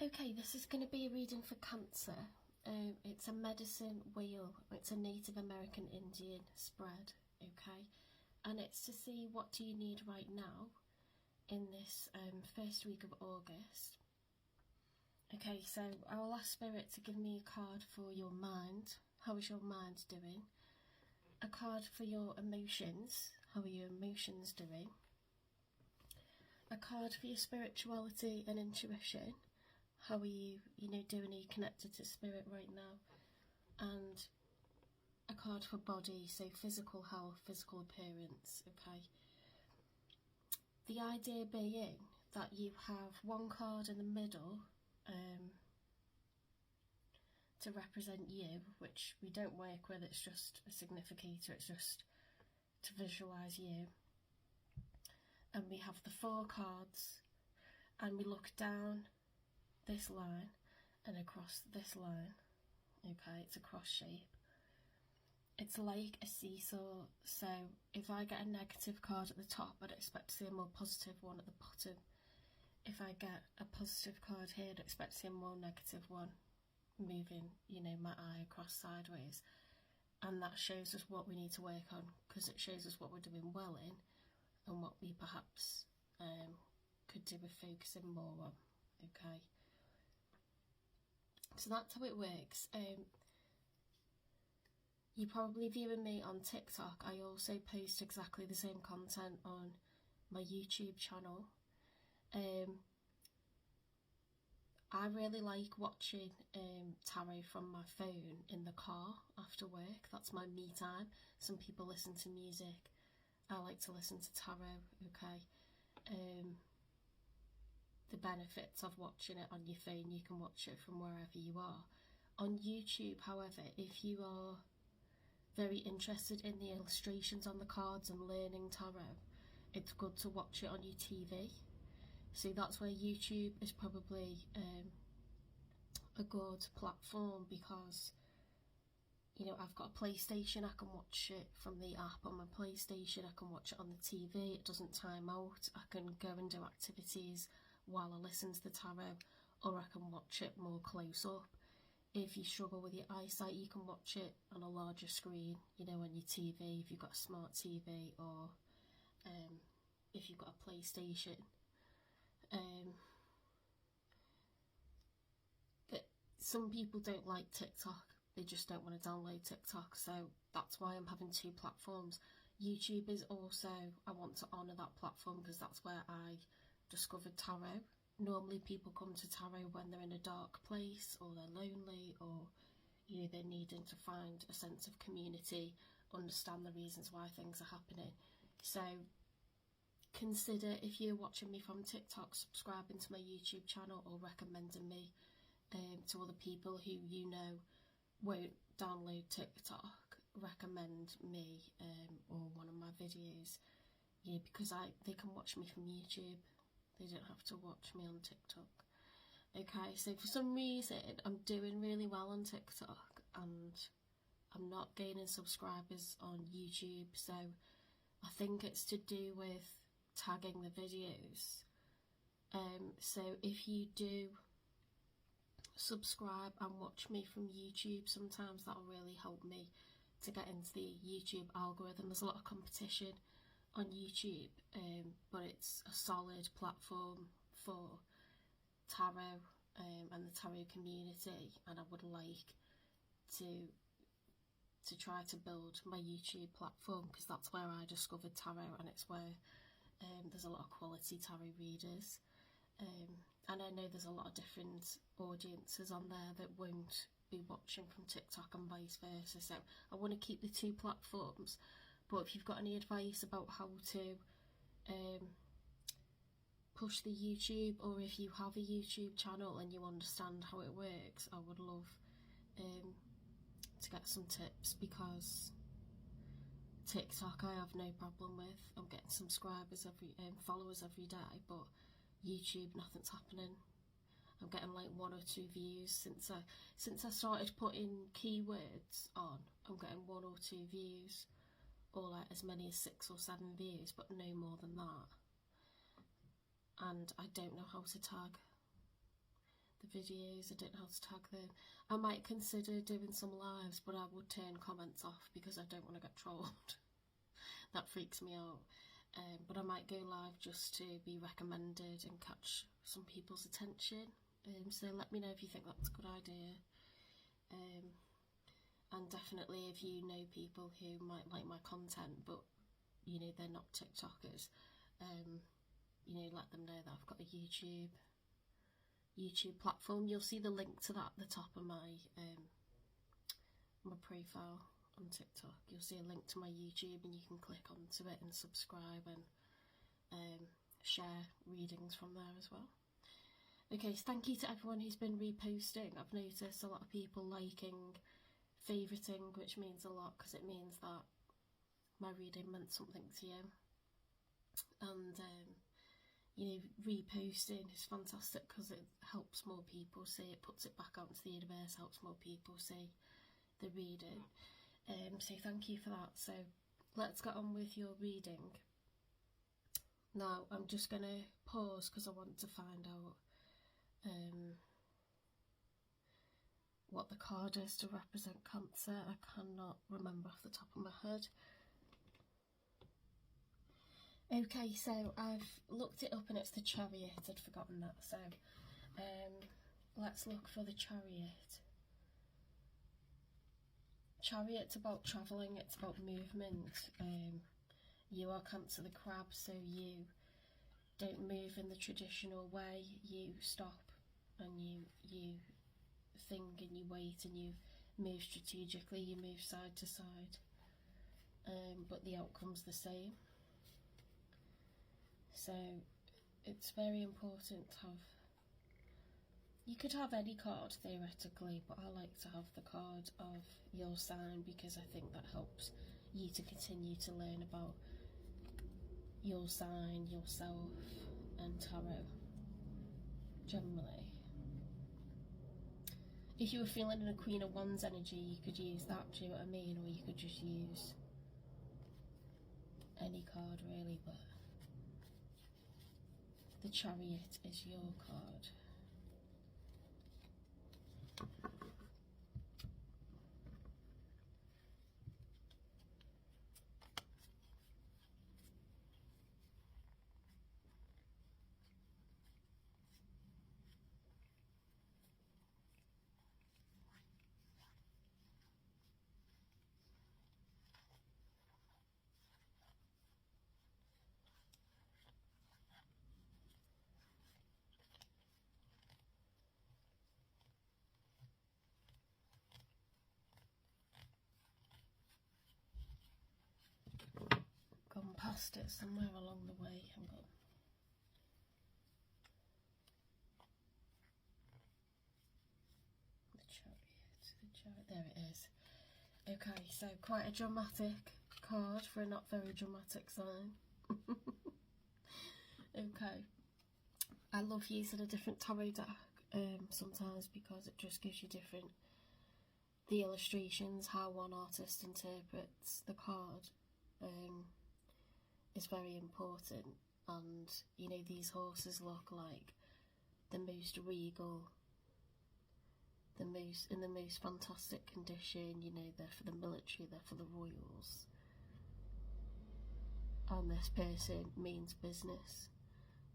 Okay, this is going to be a reading for Cancer. It's a medicine wheel. It's a Native American Indian spread, okay? And it's to see what do you need right now in this first week of August. Okay, so I will ask Spirit to give me a card for your mind. How is your mind doing? A card for your emotions. How are your emotions doing? A card for your spirituality and intuition. How are you, doing? Are you connected to spirit right now? And a card for body, so physical health, physical appearance, okay? The idea being that you have one card in the middle to represent you, which we don't work with, it's just a significator, it's just to visualise you. And we have the 4 cards, and we look down this line and across this line, okay? It's a cross shape. It's like a seesaw, so if I get a negative card at the top, I'd expect to see a more positive one at the bottom. If I get a positive card here, I'd expect to see a more negative one moving, my eye across sideways. And that shows us what we need to work on, because it shows us what we're doing well in and what we perhaps could do with focusing more on, okay? So that's how it works. You're probably viewing me on TikTok. I also post exactly the same content on my YouTube channel. I really like watching tarot from my phone in the car after work. That's my me time. Some people listen to music. I like to listen to tarot, okay? The benefits of watching it on your phone, you can watch it from wherever you are. On YouTube, however, if you are very interested in the illustrations on the cards and learning tarot, it's good to watch it on your TV. So that's where YouTube is probably a good platform, because I've got a PlayStation, I can watch it from the app on my PlayStation, I can watch it on the TV, it doesn't time out, I can go and do activities while I listen to the tarot, or I can watch it more close up. If you struggle with your eyesight, you can watch it on a larger screen, on your TV, if you've got a smart TV, or if you've got a PlayStation. But some people don't like TikTok, they just don't want to download TikTok, so that's why I'm having 2 platforms. YouTube is also, I want to honour that platform, because that's where I discovered tarot. Normally people come to tarot when they're in a dark place, or they're lonely, or they're needing to find a sense of community, understand the reasons why things are happening. So consider, if you're watching me from TikTok, subscribing to my YouTube channel, or recommending me to other people who won't download TikTok. Recommend me or one of my videos, because they can watch me from YouTube, they don't have to watch me on TikTok. Okay, so for some reason I'm doing really well on TikTok and I'm not gaining subscribers on YouTube, so I think it's to do with tagging the videos. So if you do subscribe and watch me from YouTube, sometimes that'll really help me to get into the YouTube algorithm. There's a lot of competition on YouTube, but it's a solid platform for tarot and the tarot community, and I would like to try to build my YouTube platform, because that's where I discovered tarot, and it's where there's a lot of quality tarot readers, and I know there's a lot of different audiences on there that won't be watching from TikTok and vice versa, so I want to keep the 2 platforms. But if you've got any advice about how to push the YouTube, or if you have a YouTube channel and you understand how it works, I would love to get some tips, because TikTok I have no problem with. I'm getting subscribers followers every day, but YouTube, nothing's happening. I'm getting like 1 or 2 views since I started putting keywords on. I'm getting 1 or 2 views, or like as many as 6 or 7 views, but no more than that. And I don't know how to tag the videos, I don't know how to tag them. I might consider doing some lives, but I would turn comments off because I don't want to get trolled. That freaks me out. But I might go live just to be recommended and catch some people's attention. So let me know if you think that's a good idea. And definitely if you know people who might like my content, but you know they're not TikTokers, you know, let them know that I've got a YouTube platform. You'll see the link to that at the top of my my profile on TikTok. You'll see a link to my YouTube, and you can click onto it and subscribe and share readings from there as well. Okay, so thank you to everyone who's been reposting. I've noticed a lot of people liking, favouriting, which means a lot because it means that my reading meant something to you. And you know, reposting is fantastic because it helps more people see it, puts it back out into the universe, helps more people see the reading. So thank you for that. So let's get on with your reading. Now I'm just going to pause because I want to find out what the card is to represent Cancer. I cannot remember off the top of my head. Okay, so I've looked it up and it's the Chariot. I'd forgotten that. So let's look for the Chariot. Chariot's about travelling, it's about movement. You are Cancer the Crab, so you don't move in the traditional way. You stop and you think and you wait and you move strategically, you move side to side, but the outcome's the same. So it's very important to have, you could have any card theoretically, but I like to have the card of your sign because I think that helps you to continue to learn about your sign, yourself and tarot generally. If you were feeling in a Queen of Wands energy, you could use that, do you know what I mean? Or you could just use any card really, but the Chariot is your card. Gone past it somewhere along the way, hang on. The Chariot, there it is. Okay, so quite a dramatic card for a not very dramatic sign. Okay, I love using a different tarot deck sometimes because it just gives you the illustrations, how one artist interprets the card is very important. And you know, these horses look like the most regal, in the most fantastic condition. You know, they're for the military, they're for the royals, and this person means business.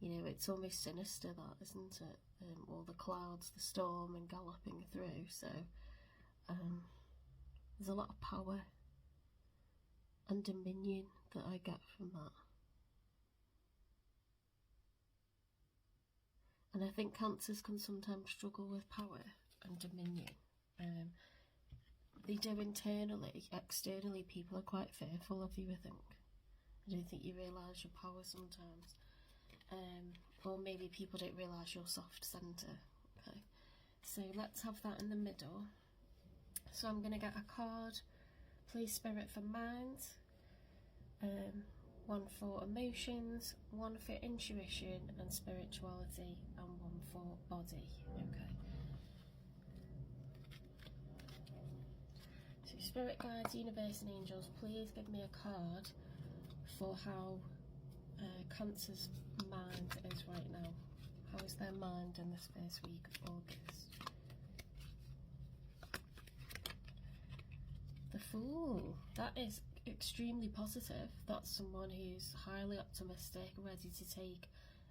You know, it's almost sinister, that, isn't it? All the clouds, the storm and galloping through. So there's a lot of power and dominion that I get from that. And I think Cancers can sometimes struggle with power and dominion. They do internally. Externally, people are quite fearful of you, I think. I don't think you realise your power sometimes. Or maybe people don't realise your soft centre. Okay, so let's have that in the middle. So I'm going to get a card, please Spirit, for mind, one for emotions, one for intuition and spirituality, and one for body. Okay. So Spirit Guides, Universe and Angels, please give me a card for how Cancer's mind is right now, How is their mind in this first week of August? The Fool. That is extremely positive. That's someone who's highly optimistic, ready to take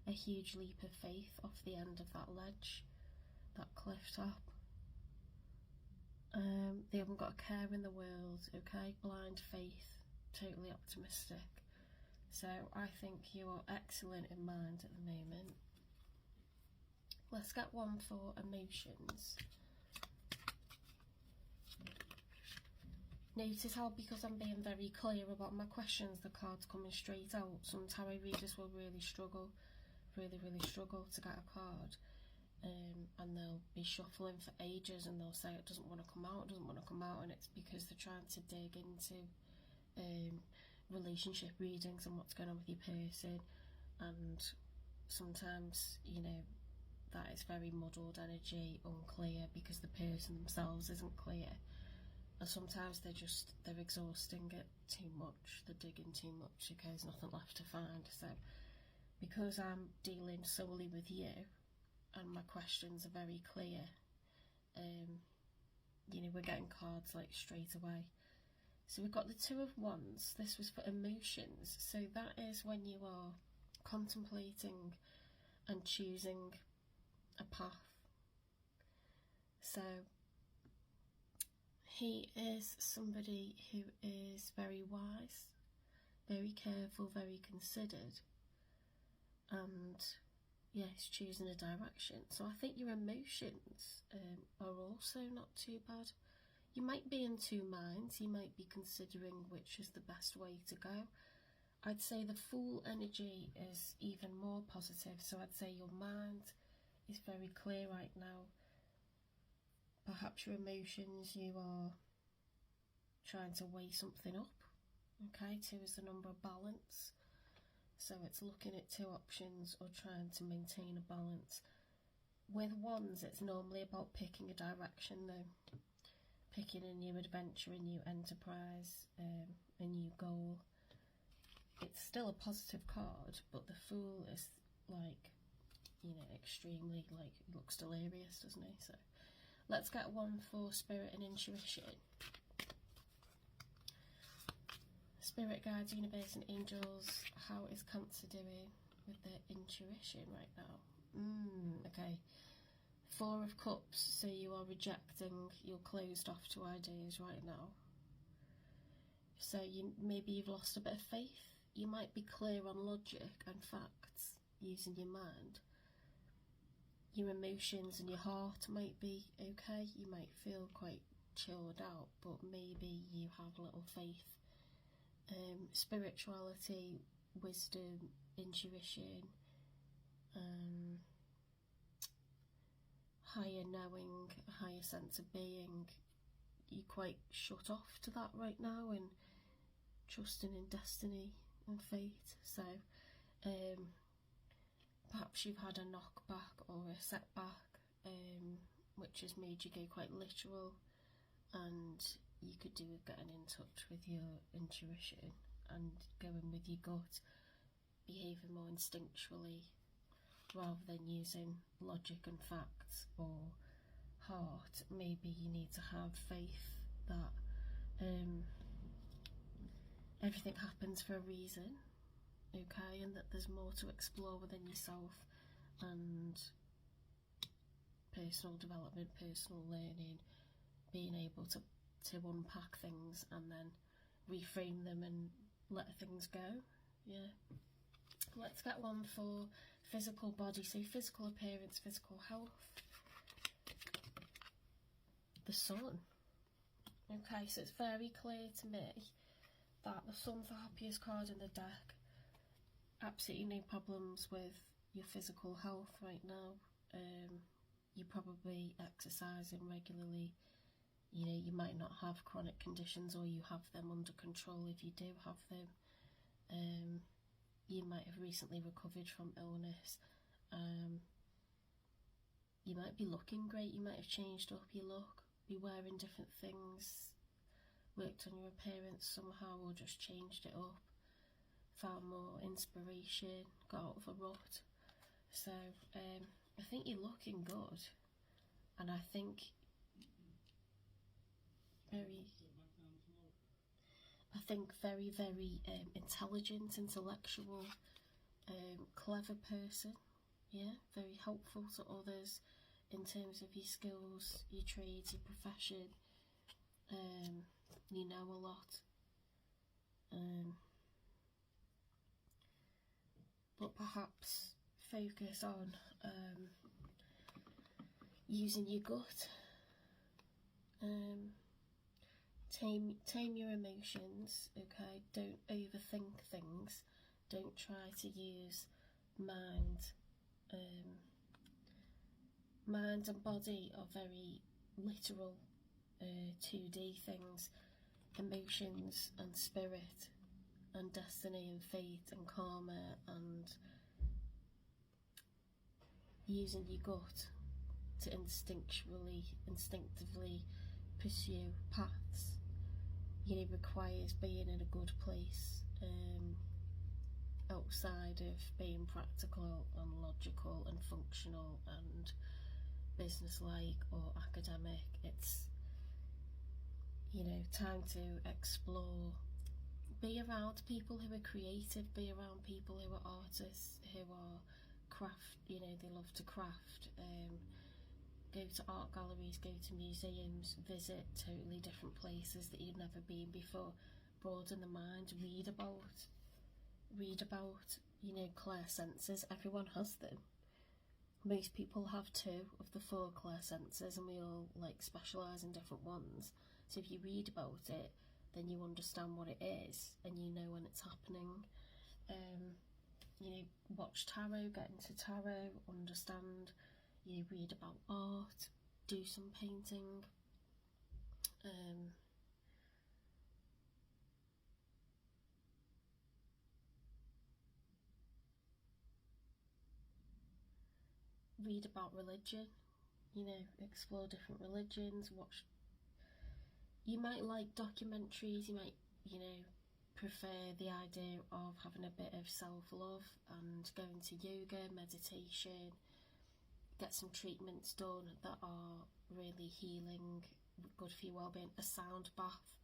a huge leap of faith off the end of that ledge, that cliff top. They haven't got a care in the world, okay? Blind faith, totally optimistic. So I think you are excellent in mind at the moment. Let's get one for emotions. Notice how, because I'm being very clear about my questions, the card's coming straight out. Some tarot readers will really struggle to get a card. And they'll be shuffling for ages and they'll say it doesn't want to come out, and it's because they're trying to dig into relationship readings and what's going on with your person, and sometimes, you know, that is very muddled energy, unclear, because the person themselves isn't clear, and sometimes they're exhausting it too much, they're digging too much, okay, there's nothing left to find. So because I'm dealing solely with you and my questions are very clear, you know, we're getting cards like straight away. So we've got the Two of Wands. This was for emotions. So that is when you are contemplating and choosing a path. So he is somebody who is very wise, very careful, very considered, and yeah, he's choosing a direction. So I think your emotions are also not too bad. You might be in two minds, you might be considering which is the best way to go. I'd say the Fool energy is even more positive, so I'd say your mind is very clear right now. Perhaps your emotions, you are trying to weigh something up, okay? 2 is the number of balance. So it's looking at 2 options or trying to maintain a balance. With Wands, it's normally about picking a direction though. Picking a new adventure, a new enterprise, a new goal. It's still a positive card, but the Fool is like, you know, extremely, like, looks delirious, doesn't he? So let's get one for Spirit and Intuition. Spirit guides, universe and angels, how is Cancer doing with their intuition right now? Okay. 4 of Cups, so you are rejecting, you're closed off to ideas right now. So maybe you've lost a bit of faith. You might be clear on logic and facts using your mind. Your emotions and your heart might be okay. You might feel quite chilled out, but maybe you have little faith. Spirituality, wisdom, intuition, higher knowing, higher sense of being, you're quite shut off to that right now and trusting in destiny and fate. So perhaps you've had a knockback or a setback, which has made you go quite literal, and you could do with getting in touch with your intuition and going with your gut, behaving more instinctually rather than using logic and facts or heart. Maybe you need to have faith that everything happens for a reason, okay, and that there's more to explore within yourself, and personal development, personal learning, being able to unpack things and then reframe them and let things go. Yeah. Let's get one for physical body, so physical appearance, physical health. The Sun. Okay, so it's very clear to me that the Sun's the happiest card in the deck. Absolutely no problems with your physical health right now. You're probably exercising regularly. You know, you might not have chronic conditions, or you have them under control if you do have them. You might have recently recovered from illness. You might be looking great, you might have changed up your look, be wearing different things, worked on your appearance somehow, or just changed it up, found more inspiration, got out of a rut. So I think you're looking good, and I think very intelligent, intellectual, clever person. Yeah, very helpful to others in terms of your skills, your trades, your profession. You know a lot. But perhaps focus on using your gut. Tame your emotions, okay? Don't overthink things. Don't try to use mind. Mind and body are very literal 2D things. Emotions and spirit and destiny and fate and karma and using your gut to instinctively pursue paths, requires being in a good place, outside of being practical and logical and functional and business-like or academic. It's, time to explore. Be around people who are creative, be around people who are artists, who are they love to craft. Go to art galleries, go to museums, visit totally different places that you've never been before. Broaden the mind, read about, clair senses. Everyone has them. Most people have 2 of the 4 clair senses, and we all specialise in different ones. So if you read about it, then you understand what it is, and you know when it's happening. Watch tarot, get into tarot, understand. Read about art, do some painting. Read about religion, explore different religions, watch. You might like documentaries, you might, prefer the idea of having a bit of self-love and going to yoga, meditation, get some treatments done that are really healing, good for your well-being, a sound bath.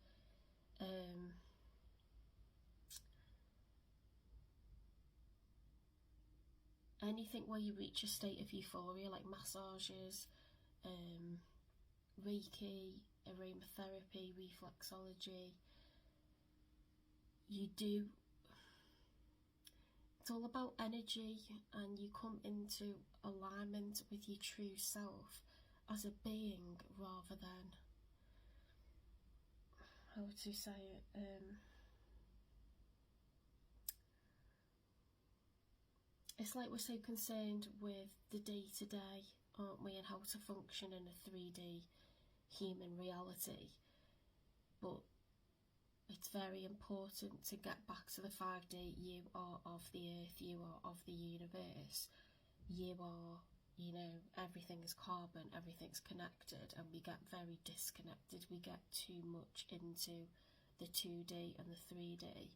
Anything where you reach a state of euphoria, like massages, Reiki, aromatherapy, reflexology. It's all about energy, and you come into alignment with your true self as a being rather than, how to say it, it's like we're so concerned with the day-to-day, aren't we, and how to function in a 3D human reality. But it's very important to get back to the 5D. You are of the earth, you are of the universe, you are, everything is carbon, everything's connected, and we get very disconnected. We get too much into the 2D and the 3D,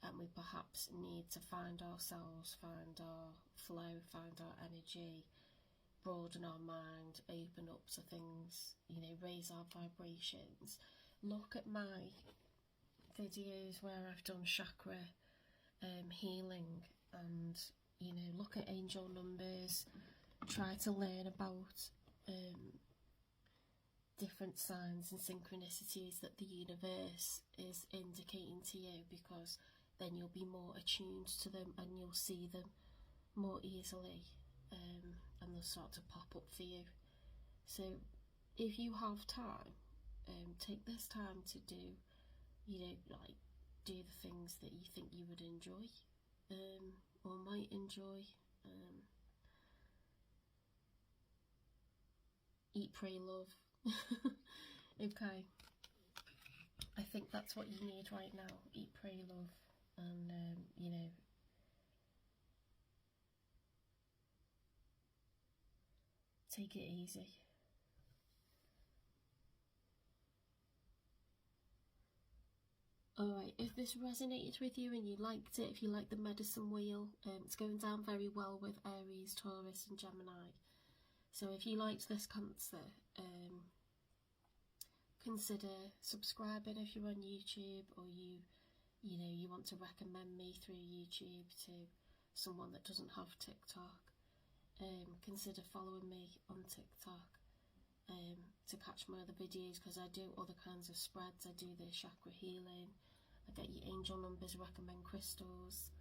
and we perhaps need to find ourselves, find our flow, find our energy, broaden our mind, open up to things, raise our vibrations. Look at my videos where I've done chakra healing, and look at angel numbers, try to learn about different signs and synchronicities that the universe is indicating to you, because then you'll be more attuned to them and you'll see them more easily, and they'll start to pop up for you. So if you have time, take this time to do, do the things that you think you would enjoy, or might enjoy. Eat, pray, love. Okay, I think that's what you need right now. Eat, pray, love, and take it easy. Alright, if this resonated with you and you liked it, if you like the medicine wheel, it's going down very well with Aries, Taurus and Gemini. So if you liked this Cancer, consider subscribing if you're on YouTube, or you want to recommend me through YouTube to someone that doesn't have TikTok. Consider following me on TikTok to catch my other videos, because I do other kinds of spreads. I do the chakra healing, I get you angel numbers, recommend crystals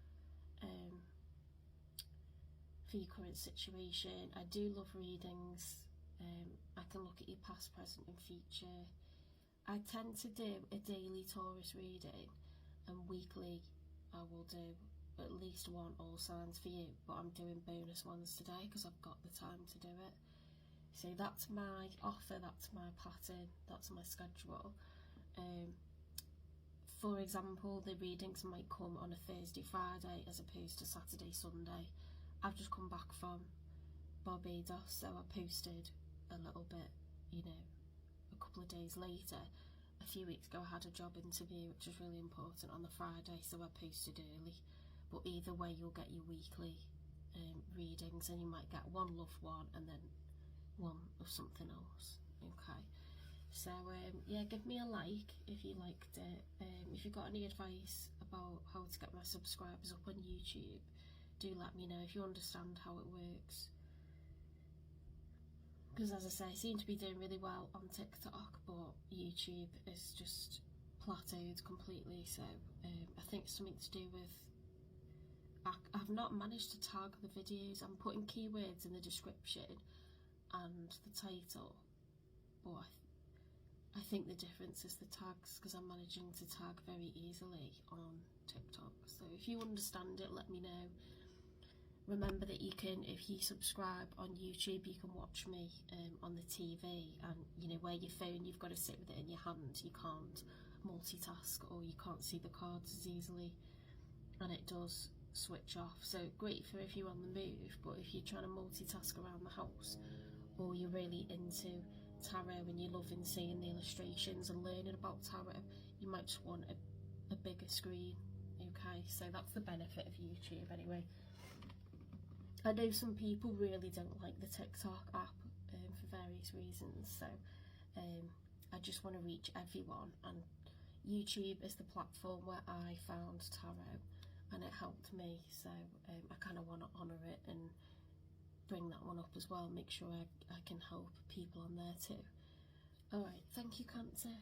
for your current situation. I do love readings. I can look at your past, present and future. I tend to do a daily Taurus reading, and weekly I will do at least one all signs for you, but I'm doing bonus ones today because I've got the time to do it. So that's my offer, that's my pattern, that's my schedule. For example, the readings might come on a Thursday, Friday as opposed to Saturday, Sunday. I've just come back from Barbados, so I posted a little bit, a couple of days later. A few weeks ago I had a job interview, which was really important, on the Friday, so I posted early. But either way, you'll get your weekly readings, and you might get one love one and then one of something else. Okay, so yeah, give me a like if you liked it. If you've got any advice about how to get my subscribers up on YouTube, do let me know. If you understand how it works, because as I say, I seem to be doing really well on TikTok, but YouTube is just plateaued completely. So I think it's something to do with I've not managed to tag the videos. I'm putting keywords in the description and the title, but I think the difference is the tags, because I'm managing to tag very easily on TikTok. So if you understand it, let me know. Remember that you can, if you subscribe on YouTube, you can watch me on the TV, and where your phone, you've got to sit with it in your hand. You can't multitask, or you can't see the cards as easily, and it does switch off. So great for if you're on the move, but if you're trying to multitask around the house, or you're really into tarot and you're loving seeing the illustrations and learning about tarot, you might just want a bigger screen. Okay, so that's the benefit of YouTube anyway. I know some people really don't like the TikTok app for various reasons, so I just want to reach everyone, and YouTube is the platform where I found tarot and it helped me, so I kind of want to honour it and bring that one up as well, make sure I can help people on there too. Alright, thank you Cancer.